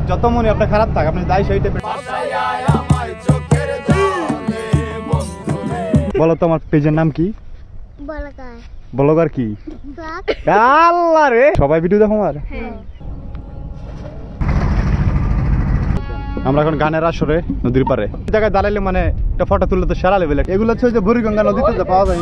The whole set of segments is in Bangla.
যত মনে আপনার খারাপ থাক, আপনি যাই সেইটা বলো তো। আমার পেজের নাম কি? ব্লগার কি? আল্লাহ রে, সবাই ভিডিও দেখো আমার। আমরা এখন গানের আসরে নদীর পারে জায়গায় দাঁড়াইলে মানে একটা ফটো তুললে তো সেরা লেভেল। এগুলো হচ্ছে যে বুড়িগঙ্গা নদীতে যে পাওয়া যায়।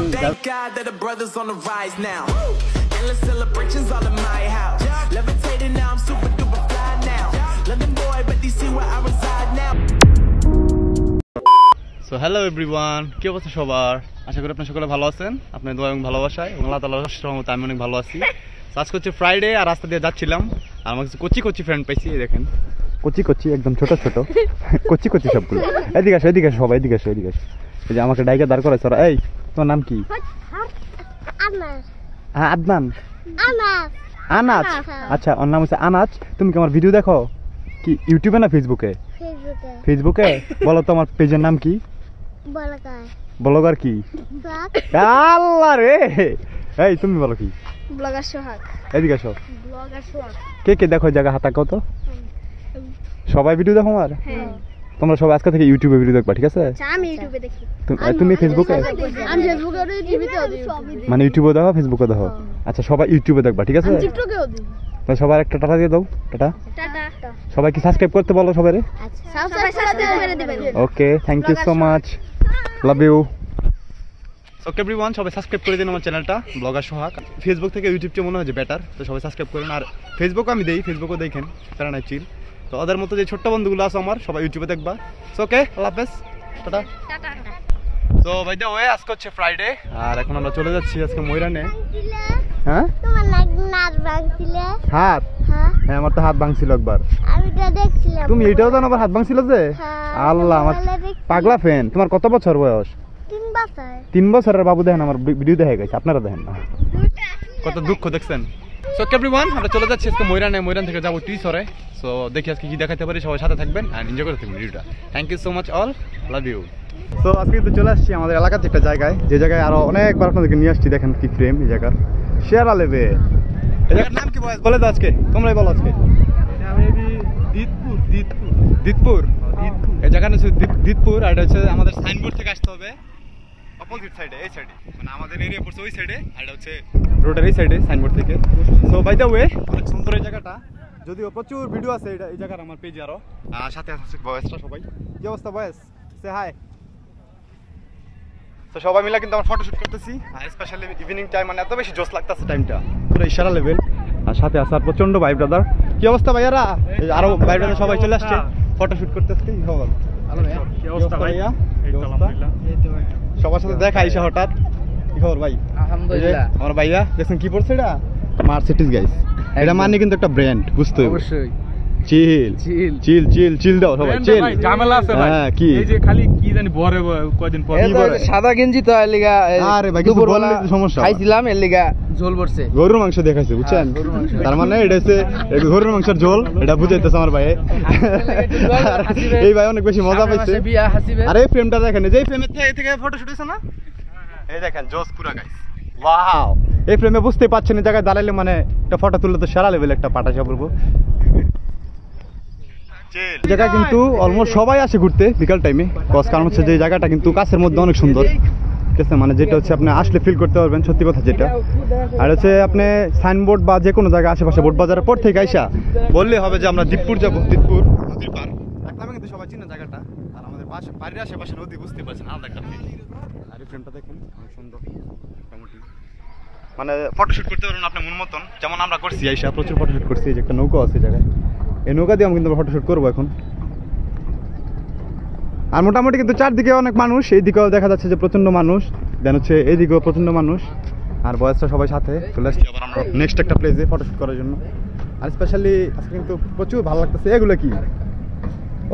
সো হ্যালো এভরিওয়ান, কি অবস্থা সবার? আশা করি আপনার সকলে ভালো আছেন। আপনার দোয়া এবং ভালোবাসায় এবং আল্লাহ তাআলার রহমতে আমি অনেক ভালো আছি। আজকে হচ্ছে ফ্রাইডে আর রাস্তা দিয়ে যাচ্ছিলাম আর আমার কিছু কচি ফ্রেন্ড পাইছি। দেখেন কচি একদম ছোট ছোট কচি সবগুলো। এদিকে আসো সবাই, এদিকে আসো। এই যে আমাকে ডাইকে দাঁড় করাইছ। এই তোমার নাম কি? হ্যাঁ আদনান, আনাজ। আচ্ছা, ওর নাম হচ্ছে আনাজ। তুমি কি আমার ভিডিও দেখো? কি ইউটিউবে না ফেসবুকে? ফেসবুকে। বলো তো আমার পেজের নাম কি? ব্লগার কি? আল্লাহ রে, এই তুমি বলো কি? ব্লগার সোহাগ। এদিকে আসো। ব্লগার সোহাগ। কে দেখো জায়গা হাতা কত? সবাই ভিডিও দেখো আমার। তোমরা সবাই আজকে থেকে ইউটিউবে ভিডিও দেখবা, ঠিক আছে? আমি ইউটিউবে দেখি। তুমি ফেসবুকে? আমি ফেসবুকে আর টিভিতে দেখি। মানে ইউটিউবে দেখো, ফেসবুকে দেখো। আচ্ছা, সবাই ইউটিউবে দেখবা, ঠিক আছে? আমি টিকটকেও দেখি। তো সবার একটা টাটা দিয়ে দাও। টাটা। সবাই কি সাবস্ক্রাইব করতে বলো সবাইরে? আচ্ছা, সাবস্ক্রাইব করে দিবেন। Okay, thank you so much, love you. Okay everyone, সবাই সাবস্ক্রাইব করে দিন আমার চ্যানেলটা ব্লগার সোহাগ। ফেসবুক থেকে ইউটিউবটা মনে হয় যে বেটার, তো সবাই সাবস্ক্রাইব করেন। আর ফেসবুকও আমি দেই, ফেসবুকও দেখেন, প্যারা নাই চিল। তো ওদের মতো যে ছোট্ট বন্ধুগুলো আছে আমার, সবাই ইউটিউবে দেখবা। সো ওকে, আল্লাহ হাফেজ, টাটা। তো ভাই দা ওয়ে, আজকে হচ্ছে ফ্রাইডে আর এখন আমরা চলে যাচ্ছি আজকে ময়রানে। হ্যাঁ তোমার নাক ভাঙছিলে? হাত? হ্যাঁ আমার তো হাত ভাঙছিল একবার, আমি তো দেখছিলাম। তুমি এটাও জানো আবার হাত ভাঙছিল যে? আল্লাহ, আমার পাগলা ফ্যান। তোমার কত বছর বয়স? 3 বছর। 3 বছরের বাবু দেখেন আমার ভিডিও দেখে গেছে, আপনারা দেখেন না। কত দুঃখ দেখছেন। সো এভরিওয়ান, আমরা চলে যাচ্ছি আজকে ময়রানে। ময়রান থেকে যাবো টিসরে। সো দেখি আজকে কি দেখাতে পারি। সবাই সাথে থাকবেন আর এনজয় করে থাকবেন ভিডিওটা। Thank you so much all, love you. তো আজকে কিন্তু চলে আসছি আমাদের এলাকাতে একটা জায়গায়, যে জায়গায় আরো অনেকবার আপনাদেরকে নিয়ে আসছি। দেখেন কি ফ্রেম এই জায়গার, সেরা লেবে। এই জায়গার নাম কি বলে দাও আজকে, তোমরাই বলো আজকে। দিতপুর। এই জায়গাটা হচ্ছে দিতপুর। আর এটা হচ্ছে আমাদের সাইনবোর্ড থেকে আসতে হবে অপোজিট সাইডে, এই সাইডে, মানে আমাদের এরিয়া পড়ছে ওই সাইডে, আর এটা হচ্ছে রোডের এই সাইডে সাইনবোর্ড থেকে। সো বাই দ্য ওয়ে, অনেক সুন্দর এই জায়গাটা, যদিও প্রচুর ভিডিও আছে এই জায়গার আমার পেজে আরো। সাথে আছে বয়েসটা। সবাই কি অবস্থা বয়েস? সে হাই। তো সবাই মিলে কিন্তু আমরা ফটোশুট করতেছি, আর স্পেশালি ইভিনিং টাইম, মানে এত বেশি জোশ লাগতেছে টাইমটা, পুরো ইশারা লেভেল। আর সাথে আসার প্রচন্ড ভাই ব্রাদার। কি অবস্থা ভাইয়ারা? আরো ভাই ব্রাদার সবাই চলে আসছে ফটোশুট করতেছে। কি খবর? কি অবস্থা ভাইয়া? সবার সাথে দেখা আইসা হঠাৎ। কি খবর ভাই? আলহামদুলিল্লাহ। আমার ভাইয়া দেখছেন কি পড়ছে? এটা মার্সিডিজ গাইস। এটা মানে কিন্তু একটা ব্র্যান্ড, বুঝতে হবে অবশ্যই। চিল দাও সবাই, চিল। ঝামেলা আছে ভাই। হ্যাঁ, কি এই যে খালি কি জানি বরে কয়দিন পর কি বরে সাদা গেঞ্জি তো এর লাগা। আরে ভাই কিছু বললে সমস্যা। খাইছিলাম এর লাগা ঝোল পড়ছে, গরুর মাংস দেখাইছে, বুঝছেন? তার মানে এটা হচ্ছে গরুর মাংসের ঝোল, এটা বুঝাইতেছে আমার ভাই। এই ভাই অনেক বেশি মজা পাইছে। আরে ফ্রেমটা দেখেন, যে ফ্রেমের থেকে ফটো শুট হইছে না, এই দেখেন জোস পুরা গাইস। ওয়াও, এই ফ্রেমে বুঝতে পারছেন এই জায়গায় দাঁড়াইলে মানে একটা ফটো তুললে তো সেরা লেভেল একটা পাঠাশা বলবো। জায়গা কিন্তু অলমোস্ট সবাই আসে ঘুরতে বিকাল টাইমে, কারণ হচ্ছে যে জায়গাটা কিন্তু কাছের মধ্যে অনেক সুন্দর, ঠিক আছে? মানে যেটা হচ্ছে আপনি আসলে ফিল করতে পারবেন, সত্যি কথা যেটা। আর হচ্ছে আপনি সাইনবোর্ড বা যে কোনো জায়গায় আশেপাশে বোট বাজারের পর থেকে আইসা বললে হবে যে আমরা দিতপুর যাবো, দিতপুর নদীর পার। একদমই কিন্তু সবাই চিনে জায়গাটা, আর আমাদের বাড়ির আশেপাশে নদী, বুঝতে পারছেন আলাদা একটা ফিল। আর এই ফ্রেমটা দেখেন অনেক সুন্দর, মোটামুটি মানে ফটোশুট করতে পারবেন আপনার মন মতন, যেমন আমরা করছি আইসা প্রচুর ফটোশুট করছি। এই যে একটা নৌকা আছে জায়গায়, এই নৌকা দিয়ে আমি কিন্তু ফটোশুট করবো এখন। আর মোটামুটি কিন্তু চারদিকে অনেক মানুষ, এই দিকেও দেখা যাচ্ছে যে প্রচন্ড মানুষ, দেন হচ্ছে এইদিকেও প্রচন্ড মানুষ। আর বয়সটা সবাই সাথে চলে আসছি আবার আমরা নেক্সট একটা প্লেসে ফটোশুট করার জন্য। আর স্পেশালি আজকে কিন্তু প্রচুর ভালো লাগতেছে। এগুলো কি?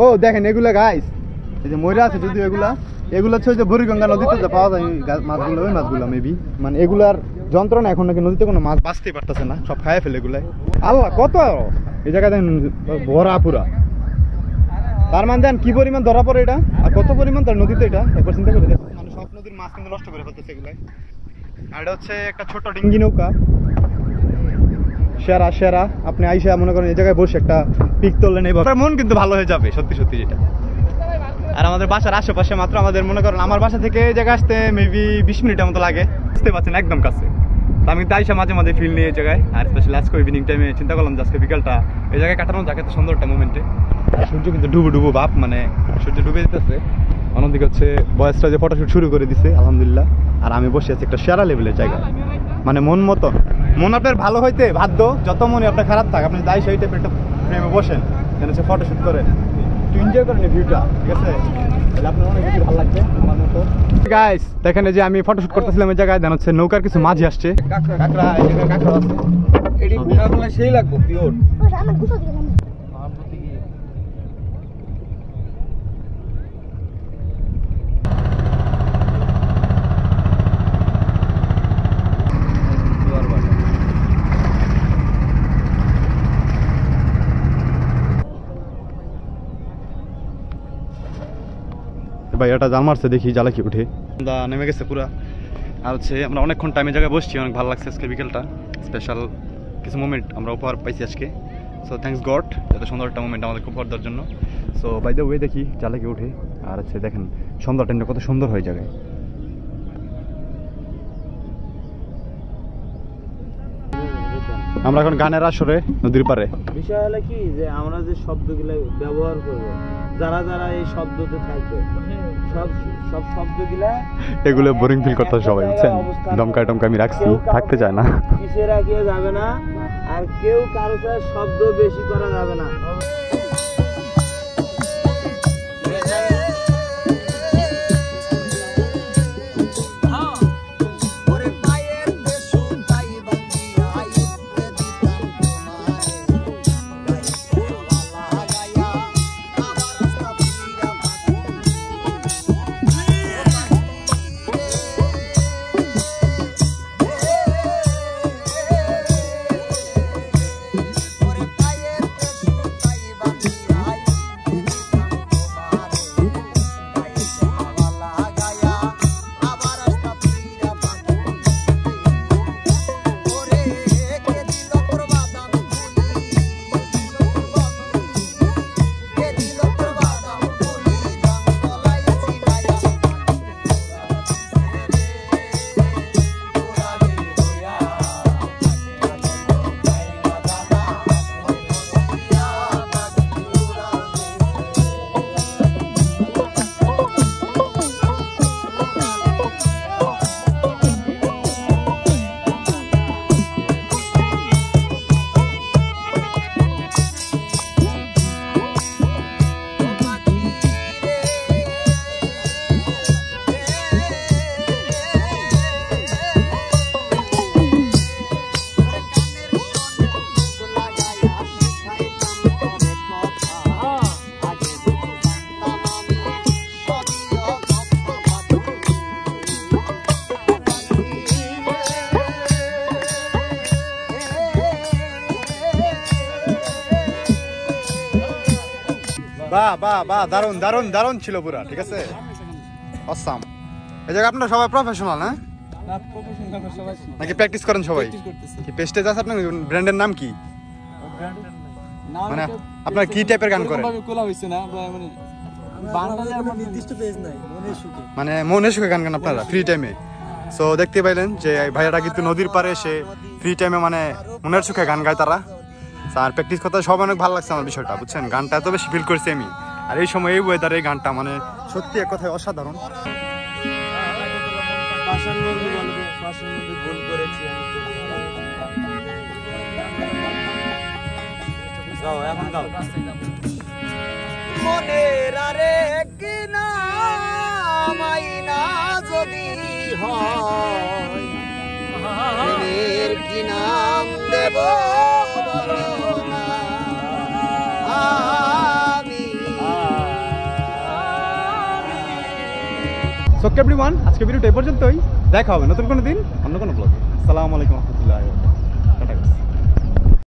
ও দেখেন এগুলো গাইস, এই যে ময়রা আছে যদিও, এগুলো হচ্ছে যে বুড়িগঙ্গা নদীতে যে পাওয়া যায় মাছগুলো, ওই মাছগুলো মেবি। মানে এগুলার যন্ত্রণা এখন নাকি নদীতে কোনো মাছ বাঁচতেই পারতেছে না, সব খায় ফেলে এগুলাই। আল্লাহ কত এই জায়গায় দেখেন ভরা পুরা। তার মানে দেন কি পরিমাণ ধরা পড়ে এটা, আর কত পরিমাণ তার নদীতে, এটা একবার চিন্তা করে দেখুন। মানে সব নদীর মাছ কিন্তু নষ্ট করে ফেলতেছে এগুলাই। আর এটা হচ্ছে একটা ছোট ডিঙ্গি নৌকা, সেরা। আপনি আইসা মনে করেন এই জায়গায় বসে একটা পিক তুললেন এইভাবে মন কিন্তু ভালো হয়ে যাবে, সত্যি সত্যি যেটা। আর আমাদের বাসার আশেপাশে মাত্র আমাদের মনে করেন আমার বাসা থেকে এই জায়গায় আসতে মেবি 20 মিনিটের মতো লাগে, বুঝতে পারছেন একদম কাছে। তো আমি তাই মাঝে মাঝে ফিল নিয়ে এই জায়গায়, আর স্পেশালি আজকে ইভিনিং টাইমে চিন্তা করলাম যে আজকে বিকালটা এই জায়গায় কাটানো যাকে এত সুন্দর একটা মোমেন্টে। সূর্য কিন্তু ডুবো ডুবো ভাব, মানে সূর্য ডুবে যেতেছে। অন্যদিকে হচ্ছে বয়েসটা যে ফটোশুট শুরু করে দিছে আলহামদুলিল্লাহ। আর আমি বসে আছি একটা সেরা লেভেলের জায়গায়, মানে মন মতো। মন আপনার ভালো হইতে বাধ্য, যত মনে আপনার খারাপ থাক আপনি তাই সেই টাইপের একটা ফ্রেমে বসেন, যেন হচ্ছে ফটোশুট করেন, একটু এনজয় করেন এই ভিউটা, ঠিক আছে? তাহলে আপনার অনেক বেশি ভালো লাগবে আমার মতো। গাইস দেখেন যে আমি ফটোশুট করতেছিলাম এই জায়গায়, দেন হচ্ছে নৌকার কিছু মাঝি আসছে, কাঁকড়া এই জায়গায় কাঁকড়া আছে, এডি বুনাগুলো সেই লাগবে পিওর। আমার গুছো দিলাম ভাই এটা জাল মারছে, দেখি জালে কি উঠে। নেমে গেছে পুরা। আর হচ্ছে আমরা অনেকক্ষণ টাইমে জায়গায় বসছি, অনেক ভালো লাগছে আজকে বিকেলটা। স্পেশাল কিছু মোমেন্ট আমরা উপহার পাইছি আজকে। সো থ্যাঙ্কস গড এত সুন্দর একটা মোমেন্ট আমাদের উপহার দেওয়ার জন্য। সো বাই দ্য ওয়ে দেখি জালে কি উঠে। আর হচ্ছে দেখেন সন্ধ্যা টাইমটা কত সুন্দর হয়ে জায়গায়। আমরা এখন গানের আসরে নদীর পারে। বিষয় হলো কি যে আমরা যে শব্দগুলো ব্যবহার করব, যারা যারা এই শব্দতে থাকবে সব সব শব্দগুলা এগুলো বোরিং ফিল করতে সবাই, বুঝছেন? দমকা টমকা আমি রাখছি, থাকতে চায় না। কিসে রাখিয়ে যাবে না, আর কেউ কারো সাথে শব্দ বেশি করা যাবে না। বাহ বাহ বাহ, দারুন দারুন দারুন ছিল পুরা, ঠিক আছে? অসাম। এই জায়গা আপনারা সবাই প্রফেশনাল, হ্যাঁ? নাকি প্র্যাকটিস করেন সবাই? কি পেস্টেজ আছে আপনার? ব্র্যান্ডের নাম কি? মানে আপনার কি টাইপের গান করেন? মানে মনে সুখে গান গান আপনারা ফ্রি টাইমে। সো দেখতে পাইলেন যে ভাইয়াটা কিন্তু নদীর পারে এসে ফ্রি টাইমে মানে মনের সুখে গান গায় তারা। আর প্র্যাকটিস করতে সব অনেক ভালো লাগছে আমার বিষয়টা, বুঝছেন? গানটা এত বেশি ফিল করছি আমি। আর এই সময় এই ওয়েদারে এই গানটা মানে সত্যি এক কথায় অসাধারণ। মনের আরেক নাম আইনা যদি হয়, প্রেমের কি নাম দেব সো এভরিওয়ান, আজকে ভিডিওটা এই পর্যন্তই। দেখা হবে নতুন কোনো দিন অন্য কোনো ব্লগে। আসসালামু আলাইকুম রহমতুল্লাহ।